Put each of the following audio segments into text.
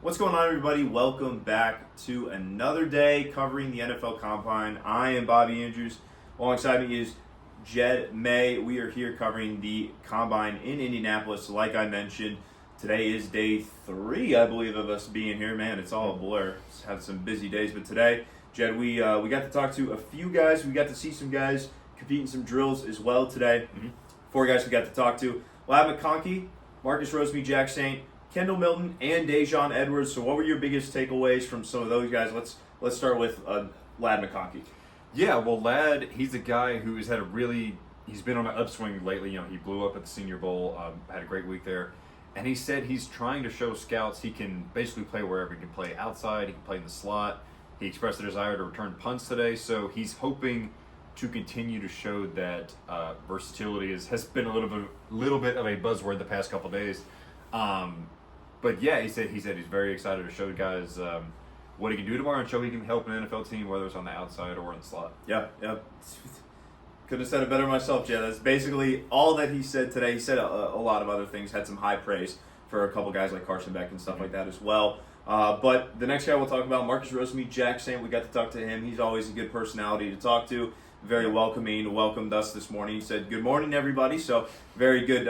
What's going on, everybody? Welcome back to another day covering the NFL Combine. I am Bobby Andrews. Alongside me is Jed May. We are here covering the Combine in Indianapolis. Like I mentioned, today is day 3, I believe, of us being here. Man, it's all a blur. It's had some busy days, but today, Jed, we got to talk to a few guys. We got to see some guys compete in some drills as well today. 4 guys we got to talk to: Ladd McConkey, Marcus Rosemy-Jack Saint, Kendall Milton, and Daijun Edwards. So what were your biggest takeaways from some of those guys? Let's start with Ladd McConkey. Yeah, well, Ladd, he's a guy who has had he's been on an upswing lately. You know, he blew up at the Senior Bowl, had a great week there. And he said he's trying to show scouts he can basically play wherever. He can play outside, he can play in the slot. He expressed a desire to return punts today, so he's hoping to continue to show that versatility has been a little bit of a buzzword the past couple days. But yeah, he said he's very excited to show the guys what he can do tomorrow and show he can help an NFL team, whether it's on the outside or in the slot. Yeah. Couldn't have said it better myself, Jay. That's basically all that he said today. He said a lot of other things, had some high praise for a couple guys like Carson Beck and stuff like that as well. But the next guy we'll talk about, Marcus Rosemy-Jack Saint, we got to talk to him. He's always a good personality to talk to. Very welcoming, welcomed us this morning. He said, "Good morning, everybody." So very good,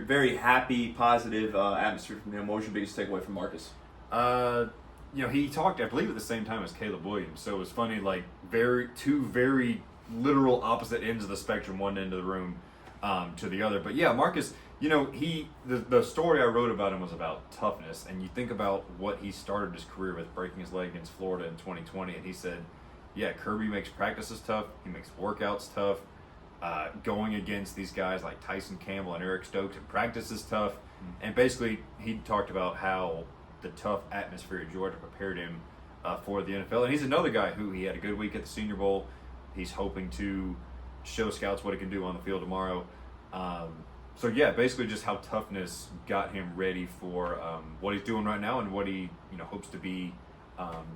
very happy, positive atmosphere from him. What was your biggest takeaway from Marcus? He talked, I believe, at the same time as Caleb Williams. So it was funny, like two very literal opposite ends of the spectrum, one end of the room to the other. But yeah, Marcus, the story I wrote about him was about toughness, and you think about what he started his career with, breaking his leg against Florida in 2020, and he said, yeah, Kirby makes practices tough. He makes workouts tough. Going against these guys like Tyson Campbell and Eric Stokes in practice is tough. And basically, he talked about how the tough atmosphere at Georgia prepared him for the NFL. And he's another guy who he had a good week at the Senior Bowl. He's hoping to show scouts what he can do on the field tomorrow. So yeah, basically just how toughness got him ready for what he's doing right now and what he hopes to be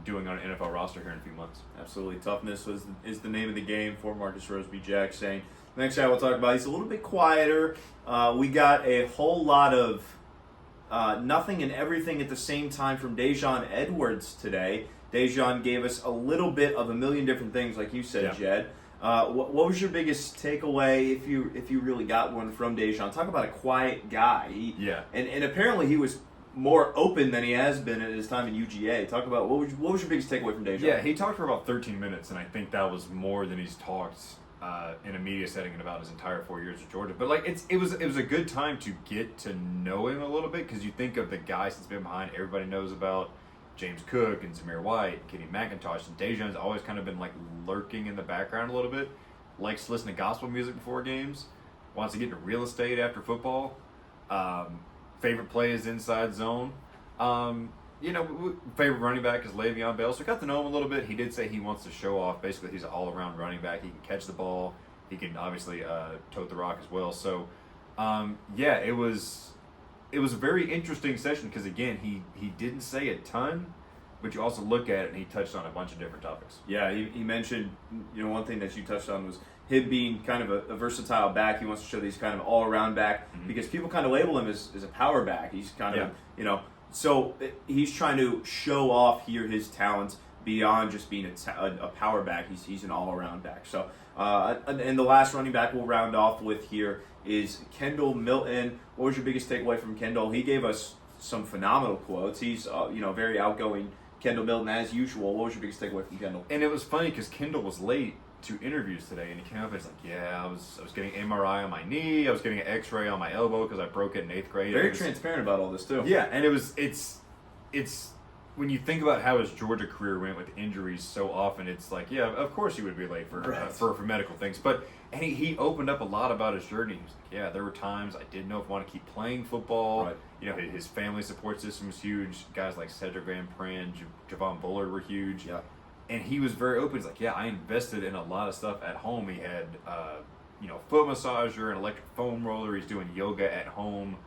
doing on an NFL roster here in a few months. Absolutely. Toughness is the name of the game for Marcus Rosemy-Jack Saint. Next guy we'll talk about, he's a little bit quieter. We got a whole lot of nothing and everything at the same time from Daijun Edwards today. Daijun gave us a little bit of a million different things, like you said, yeah. Jed. What was your biggest takeaway, if you really got one, from Daijun? Talk about a quiet guy. And apparently he was more open than he has been at his time in UGA. Talk about what was your biggest takeaway from Daijun? Yeah, he talked for about 13 minutes, and I think that was more than he's talked in a media setting in about his entire 4 years at Georgia. But it was a good time to get to know him a little bit, because you think of the guys that's been behind. Everybody knows about James Cook and Zamir White, Kenny McIntosh, and Daijun's always kind of been like lurking in the background a little bit. Likes to listen to gospel music before games. Wants to get into real estate after football. Favorite play is inside zone. Favorite running back is Le'Veon Bell. So we got to know him a little bit. He did say he wants to show off. Basically, he's an all-around running back. He can catch the ball. He can obviously tote the rock as well. So, it was a very interesting session because, again, he didn't say a ton, but you also look at it and he touched on a bunch of different topics. Yeah, he mentioned, one thing that you touched on was him being kind of a versatile back. He wants to show that he's kind of all-around back because people kind of label him as a power back. He's kind of, so he's trying to show off here his talents beyond just being a power back. He's an all-around back. So, and the last running back we'll round off with here is Kendall Milton. What was your biggest takeaway from Kendall? He gave us some phenomenal quotes. He's, very outgoing. Kendall Milton, as usual. What was your biggest takeaway from Kendall? And it was funny because Kendall was late to interviews today, and he came up and he's like, yeah, I was getting MRI on my knee, I was getting an x-ray on my elbow because I broke it in 8th grade. Very transparent about all this too. Yeah, and it's when you think about how his Georgia career went with injuries so often, it's like, yeah, of course he would be late for medical things. But and he opened up a lot about his journey. He was like, yeah, there were times I didn't know if I want to keep playing football. Right. His family support system was huge. Guys like Cedric Van Pran, Javon Bullard were huge. Yeah. And he was very open. He's like, yeah, I invested in a lot of stuff at home. He had, foot massager, an electric foam roller. He's doing yoga at home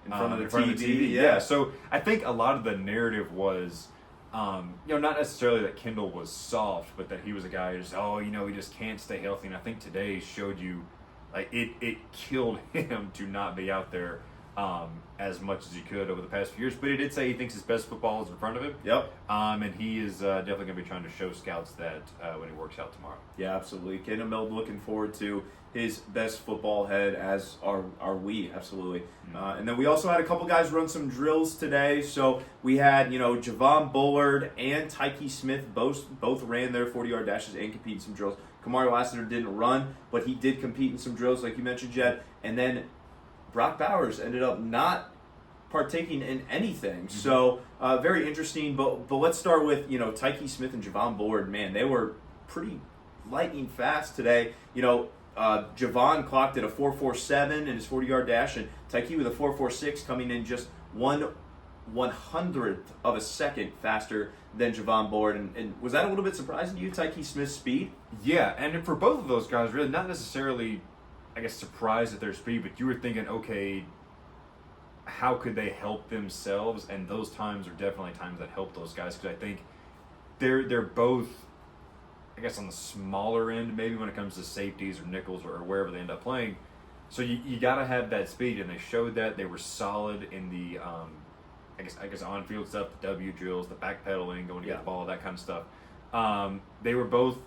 in front of the TV. Yeah. So I think a lot of the narrative was, not necessarily that Kendall was soft, but that he was a guy who he just can't stay healthy. And I think today showed you, like, it killed him to not be out there as much as he could over the past few years. But he did say he thinks his best football is in front of him. Yep. And he is definitely going to be trying to show scouts that when he works out tomorrow. Yeah, absolutely. Kendall Mild looking forward to his best football head, as are we, absolutely. Mm-hmm. And then we also had a couple guys run some drills today. So we had, Javon Bullard and Tyke Smith both ran their 40-yard dashes and competed in some drills. Kamari Lassiter didn't run, but he did compete in some drills, like you mentioned, Jed. And then Brock Bowers ended up not partaking in anything. Mm-hmm. So very interesting. But let's start with, Tyke Smith and Javon Bullard. Man, they were pretty lightning fast today. Javon clocked at a 4.47 in his 40-yard dash, and Tyke with a 4.46, coming in just 1/100th of a second faster than Javon Bullard. And was that a little bit surprising to you, Tyke Smith's speed? Yeah, and for both of those guys, really not necessarily, I guess, surprised at their speed, but you were thinking, okay, how could they help themselves? And those times are definitely times that help those guys, because I think they're both, I guess, on the smaller end, maybe when it comes to safeties or nickels or wherever they end up playing. So you got to have that speed, and they showed that. They were solid in the, I guess on-field stuff, the W drills, the backpedaling, going to get the ball, that kind of stuff. They were both,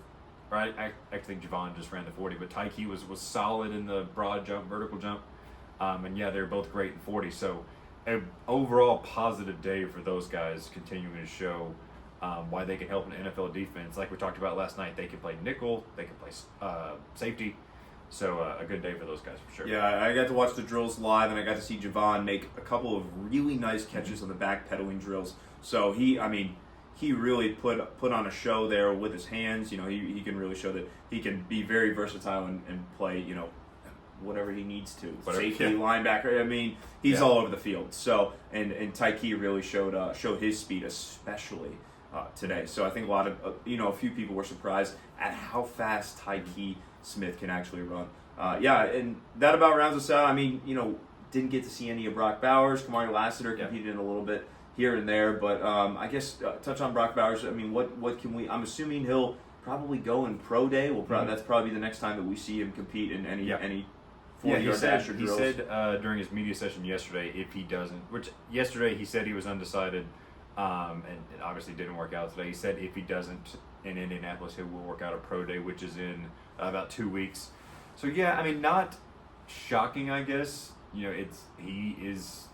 right? I think Javon just ran the 40, but Tyke was solid in the broad jump, vertical jump. And yeah, they were both great in 40. So an overall positive day for those guys, continuing to show why they can help an NFL defense. Like we talked about last night, they can play nickel, they can play safety. So a good day for those guys for sure. Yeah, I got to watch the drills live, and I got to see Javon make a couple of really nice catches on the backpedaling drills. So he really put on a show there with his hands. He can really show that he can be very versatile and play, whatever he needs to. Safety, linebacker. He's all over the field. So and Tyke really showed his speed, especially today. So I think a lot of a few people were surprised at how fast Tyke Smith can actually run. And that about rounds us out. Didn't get to see any of Brock Bowers. Kamari Lassiter competed in a little bit here and there, but I guess touch on Brock Bowers. What can we? I'm assuming he'll probably go in pro day. That's probably the next time that we see him compete in any 40-yard dash or drills. He said during his media session yesterday, if he doesn't, which yesterday he said he was undecided, and it obviously didn't work out today. He said if he doesn't in Indianapolis, he will work out a pro day, which is in about 2 weeks. So not shocking, I guess. He was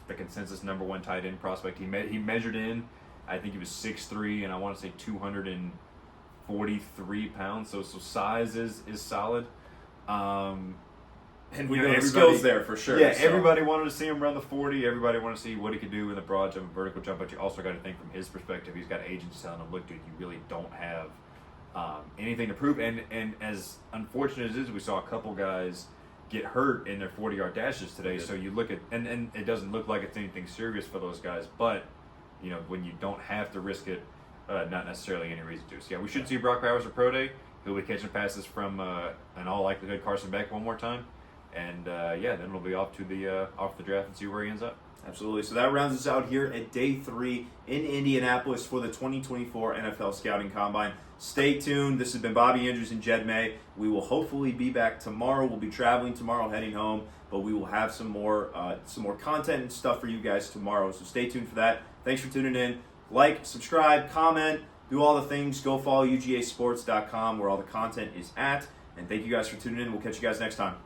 the consensus number one tight end prospect. He measured in, I think he was 6'3", and I want to say 243 pounds. So size is solid. And we know the skills there for sure. Yeah, so everybody wanted to see him run the 40. Everybody wanted to see what he could do in the broad jump and vertical jump. But you also got to think from his perspective, he's got agents telling him, look, dude, you really don't have anything to prove. And as unfortunate as it is, we saw a couple guys get hurt in their 40-yard dashes today. So you look at, and it doesn't look like it's anything serious for those guys. But, when you don't have to risk it, not necessarily any reason to. So, yeah, we should see Brock Bowers at pro day. He'll be catching passes from, in all likelihood, Carson Beck one more time. And then we'll be off to the draft and see where he ends up. Absolutely. So that rounds us out here at day 3 in Indianapolis for the 2024 NFL Scouting Combine. Stay tuned. This has been Bobby Andrews and Jed May. We will hopefully be back tomorrow. We'll be traveling tomorrow, heading home, but we will have some more content and stuff for you guys tomorrow. So stay tuned for that. Thanks for tuning in. Like, subscribe, comment, do all the things. Go follow UGASports.com where all the content is at. And thank you guys for tuning in. We'll catch you guys next time.